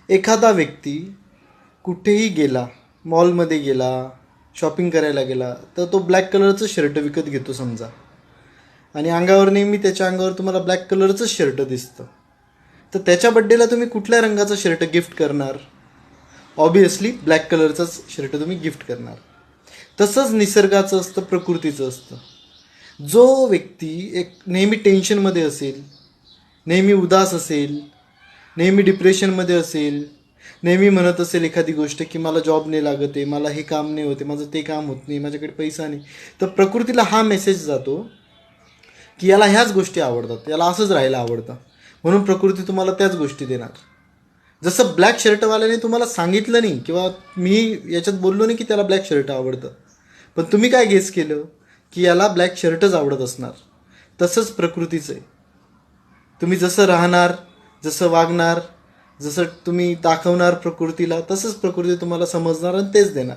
एखादा व्यक्ती कुठेही गेला, मॉलमध्ये गेला, शॉपिंग करायला गेला, तर तो ब्लॅक कलरचं शर्ट विकत घेतो समजा, आणि अंगावर नेहमी त्याच्या अंगावर तुम्हाला ब्लॅक कलरचं शर्ट दिसतं. तर त्याच्या बड्डेला तुम्ही कुठल्या रंगाचं शर्ट गिफ्ट करणार? ऑब्वियसली ब्लॅक कलरचंच शर्ट तुम्ही गिफ्ट करणार. तसंच निसर्गाचं असतं, प्रकृतीचं असतं. जो व्यक्ती एक नेहमी टेन्शनमध्ये असेल, नेहमी उदास असेल, नेहमी डिप्रेशनमध्ये असेल, नेहमी म्हणत असेल एखादी गोष्ट की मला जॉब नाही लागत आहे, मला हे काम नाही होते, माझं ते काम होत नाही, माझ्याकडे पैसा नाही, तर प्रकृतीला हा मेसेज जातो की याला ह्याच गोष्टी आवडतात, याला असंच राहायला आवडतं, म्हणून प्रकृती तुम्हाला त्याच गोष्टी देणार. जसं ब्लॅक शर्टवाल्याने तुम्हाला सांगितलं नाही किंवा मी याच्यात बोललो नाही की त्याला ब्लॅक शर्ट आवडतं, पण तुम्ही काय गेस केलं की याला ब्लॅक शर्टच आवडत असणार. तसंच प्रकृतीचं आहे. तुम्ही जसं राहणार, जसं वागणार, जसं तुम्ही दाखवणार प्रकृतीला, तसंच प्रकृती तुम्हाला समजणार आणि तेच देणार.